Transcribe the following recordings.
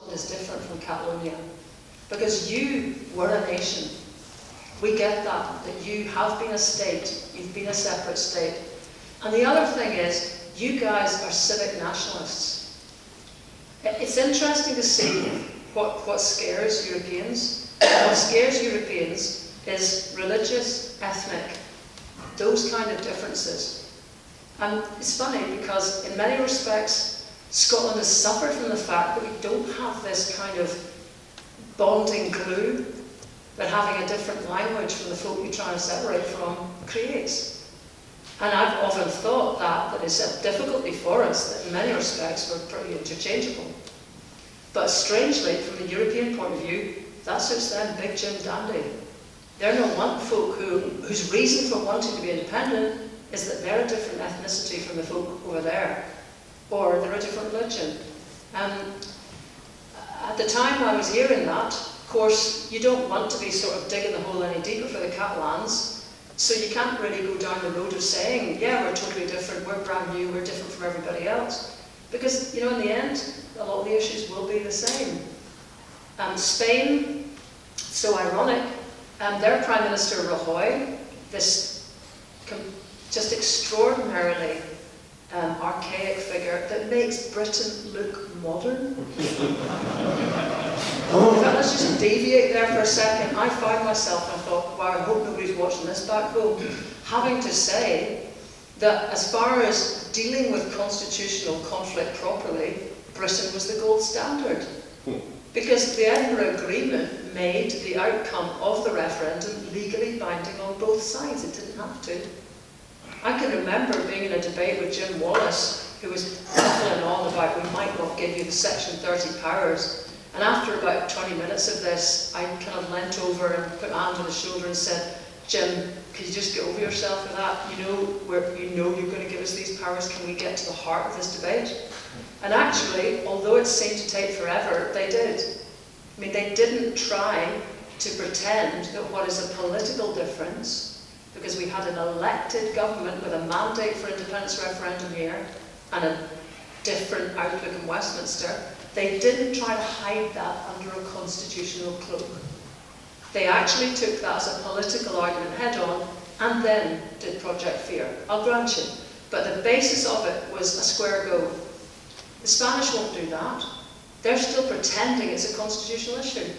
is different from Catalonia. Because you were a nation. We get that you have been a state, you've been a separate state. And the other thing is, you guys are civic nationalists. It's interesting to see what scares Europeans. What scares Europeans is religious, ethnic, those kind of differences. And it's funny because in many respects, Scotland has suffered from the fact that we don't have this kind of bonding glue that having a different language from the folk you're trying to separate from creates. And I've often thought that it's a difficulty for us, that in many respects we're pretty interchangeable. But strangely, from the European point of view, that suits them big Jim dandy. They're not one folk whose reason for wanting to be independent is that they're a different ethnicity from the folk over there, or they're a different religion. At the time I was hearing that, of course, you don't want to be sort of digging the hole any deeper for the Catalans, so you can't really go down the road of saying, yeah, we're totally different, we're brand new, we're different from everybody else. Because, you know, in the end, a lot of the issues will be the same. Spain, so ironic, their Prime Minister Rajoy, this just extraordinarily archaic figure that makes Britain look modern. Let's just deviate there for a second. I found myself, and I thought, wow, I hope nobody's watching this back home, having to say that as far as dealing with constitutional conflict properly, Britain was the gold standard. Because the Edinburgh Agreement made the outcome of the referendum legally binding on both sides. It didn't have to. I can remember being in a debate with Jim Wallace, who was waffling on about we might not give you the Section 30 powers. And after about 20 minutes of this, I kind of leant over and put my hand on his shoulder and said, Jim, could you just get over yourself with that? You know you're going to give us these powers. Can we get to the heart of this debate? And actually, although it seemed to take forever, they did. I mean, they didn't try to pretend that what is a political difference, because we had an elected government with a mandate for independence referendum here and a different outlook in Westminster, they didn't try to hide that under a constitutional cloak. They actually took that as a political argument head on and then did Project Fear. I'll grant you. But the basis of it was a square go. The Spanish won't do that. They're still pretending it's a constitutional issue.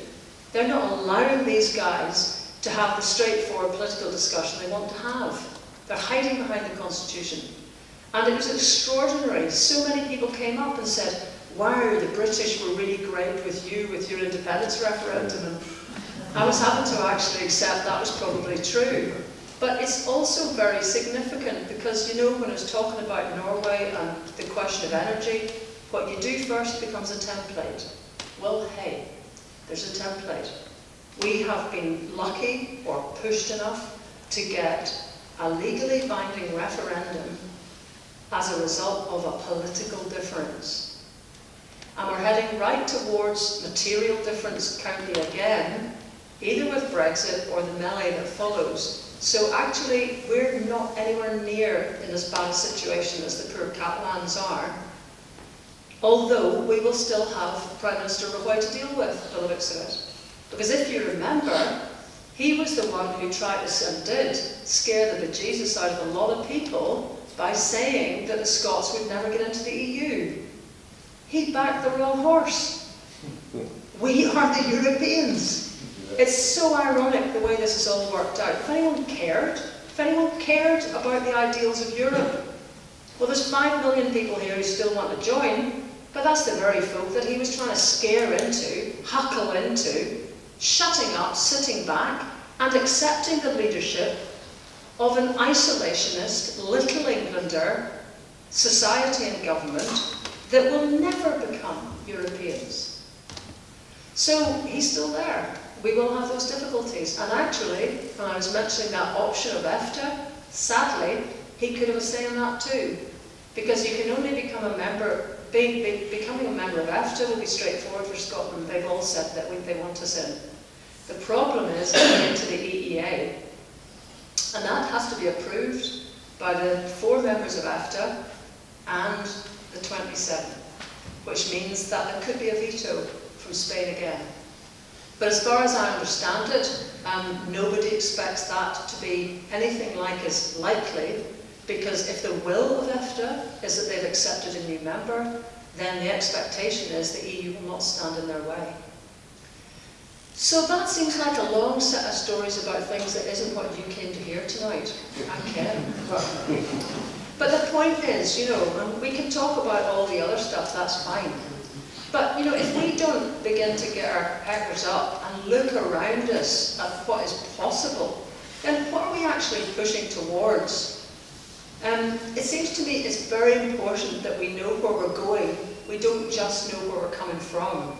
They're not allowing these guys to have the straightforward political discussion they want to have. They're hiding behind the Constitution. And it was extraordinary. So many people came up and said, wow, the British were really great with you, with your independence referendum. And I was having to actually accept that was probably true. But it's also very significant because, you know, when I was talking about Norway and the question of energy, what you do first becomes a template. Well, hey, there's a template. We have been lucky or pushed enough to get a legally binding referendum as a result of a political difference. And we're heading right towards material difference county again, either with Brexit or the melee that follows. So actually, we're not anywhere near in as bad a situation as the poor Catalans are, although we will still have Prime Minister Rajoy to deal with, by the looks of it. Because if you remember, he was the one who tried to, and did, scare the bejesus out of a lot of people by saying that the Scots would never get into the EU. He backed the wrong horse. We are the Europeans. It's so ironic the way this has all worked out. If anyone cared about the ideals of Europe, well, there's 5 million people here who still want to join, but that's the very folk that he was trying to scare into, huckle into, shutting up, sitting back, and accepting the leadership of an isolationist, Little Englander society and government that will never become Europeans. So he's still there. We will have those difficulties. And actually, when I was mentioning that option of EFTA, sadly, he could have a say in that too. Because you can only become a member, becoming a member of EFTA will be straightforward for Scotland. They've all said that they want us in. The problem is getting into the EEA. And that has to be approved by the 4 members of EFTA and the 27, which means that there could be a veto. from Spain again. But as far as I understand it, nobody expects that to be anything like as likely, because if the will of EFTA is that they've accepted a new member, then the expectation is the EU will not stand in their way. So that seems like a long set of stories about things that isn't what you came to hear tonight. I can. But the point is, you know, we can talk about all the other stuff, that's fine. But, you know, if we don't begin to get our peppers up and look around us at what is possible, then what are we actually pushing towards? It seems to me it's very important that we know where we're going. We don't just know where we're coming from.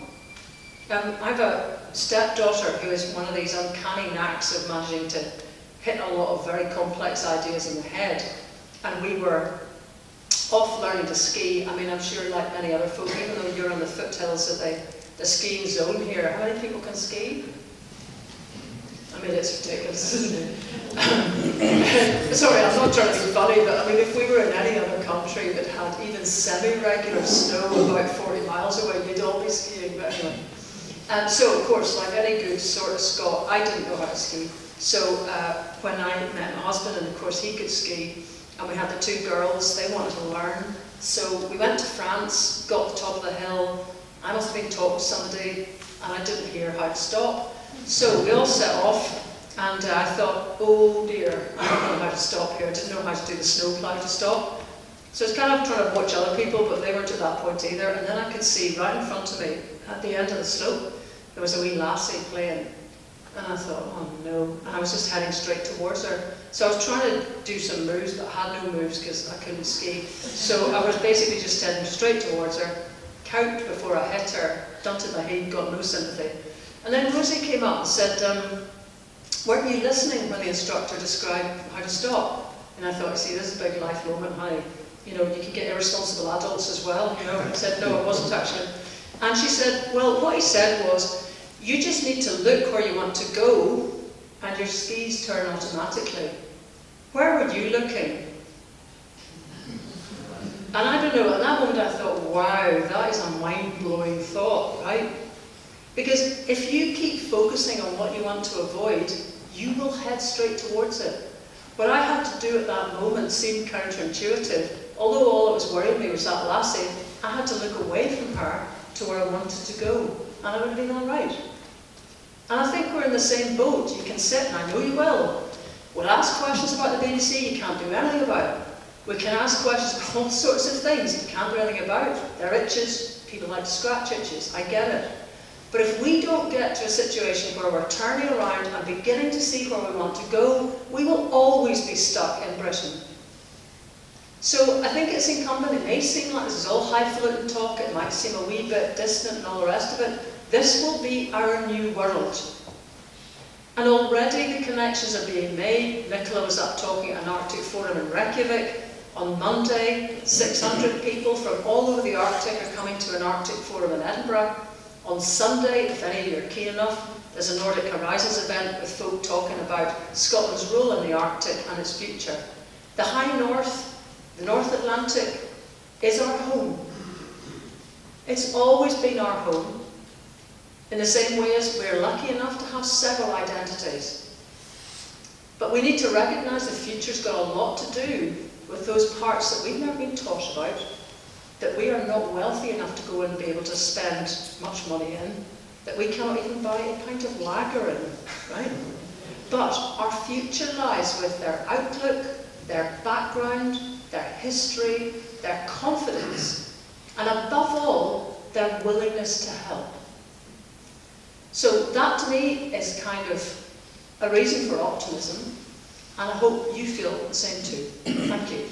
I have a stepdaughter who is one of these uncanny knacks of managing to hit a lot of very complex ideas in the head. And we were off learning to ski. I mean, I'm sure like many other folk, even though you're on the foothills of the skiing zone here, how many people can ski? I mean, it's ridiculous, isn't it? Sorry, I'm not trying to be funny, but I mean, if we were in any other country that had even semi-regular snow about 40 miles away, we'd all be skiing, but anyway. And so, of course, like any good sort of Scot, I didn't know how to ski. So when I met my husband, and of course he could ski, and we had the two girls, they wanted to learn. So we went to France, got to the top of the hill. I must have been talking to somebody, and I didn't hear how to stop. So we all set off, and I thought, oh dear, I don't know how to stop here. I didn't know how to do the snowplow to stop. So I was kind of trying to watch other people, but they weren't at that point either. And then I could see right in front of me, at the end of the slope, there was a wee lassie playing. And I thought, oh no. And I was just heading straight towards her. So I was trying to do some moves, but I had no moves because I couldn't ski. So I was basically just heading straight towards her, counted before I hit her, dunted my head, got no sympathy. And then Rosie came up and said, weren't you listening when the instructor described how to stop? And I thought, see, this is a big life moment, honey. You know, you can get irresponsible adults as well, you know. I said, no, it wasn't actually. And she said, well, what he said was, you just need to look where you want to go, and your skis turn automatically. Where were you looking? And I don't know, at that moment I thought, wow, that is a mind-blowing thought, right? Because if you keep focusing on what you want to avoid, you will head straight towards it. What I had to do at that moment seemed counterintuitive. Although all that was worrying me was that lassie, I had to look away from her to where I wanted to go, and I would have been all right. And I think we're in the same boat. You can sit, and I know you will. We'll ask questions about the BBC, you can't do anything about it. We can ask questions about all sorts of things you can't do anything about. They're itches, people like to scratch itches, I get it. But if we don't get to a situation where we're turning around and beginning to see where we want to go, we will always be stuck in Britain. So I think it's incumbent, it may seem like this is all highfalutin talk, it might seem a wee bit distant and all the rest of it. This will be our new world. And already the connections are being made. Nicola was up talking at an Arctic Forum in Reykjavik. On Monday, 600 people from all over the Arctic are coming to an Arctic Forum in Edinburgh. On Sunday, if any of you are keen enough, there's a Nordic Horizons event with folk talking about Scotland's role in the Arctic and its future. The High North, the North Atlantic, is our home. It's always been our home, in the same way as we're lucky enough to have several identities. But we need to recognise the future's got a lot to do with those parts that we've never been taught about, that we are not wealthy enough to go and be able to spend much money in, that we cannot even buy a pint of lager in, right? But our future lies with their outlook, their background, their history, their confidence, and above all, their willingness to help. So that to me is kind of a reason for optimism, and I hope you feel the same too. Thank you.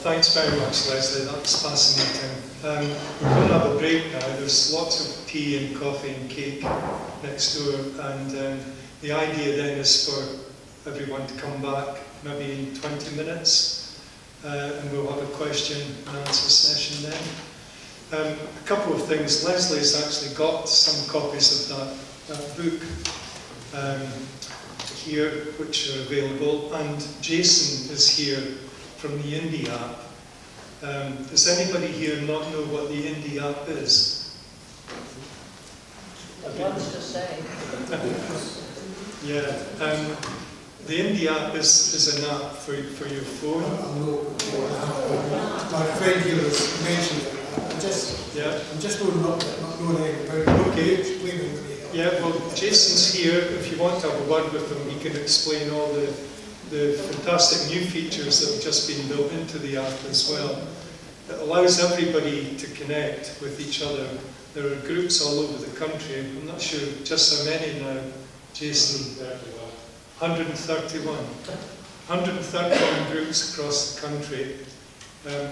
Thanks very much, Lesley. That's fascinating. We're going to have a break now. There's lots of tea and coffee and cake next door, and the idea then is for everyone to come back maybe in 20 minutes, and we'll have a question and answer session then. A couple of things. Lesley's actually got some copies of that book here, which are available, and Jason is here from the Indie app. Does anybody here not know what the Indie app is? What's to say? Yeah, the Indie app is an app for your phone. My friend here has mentioned it. I'm just not knowing anything about it. Okay. Explain it really. Yeah, well, Jason's here. If you want to have a word with him, he can explain all the fantastic new features that have just been built into the app as well. It allows everybody to connect with each other. There are groups all over the country. I'm not sure just how many now, Jason. 131. 131 groups across the country,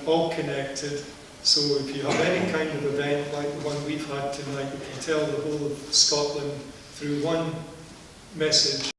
all connected. So if you have any kind of event like the one we've had tonight, you can tell the whole of Scotland through one message.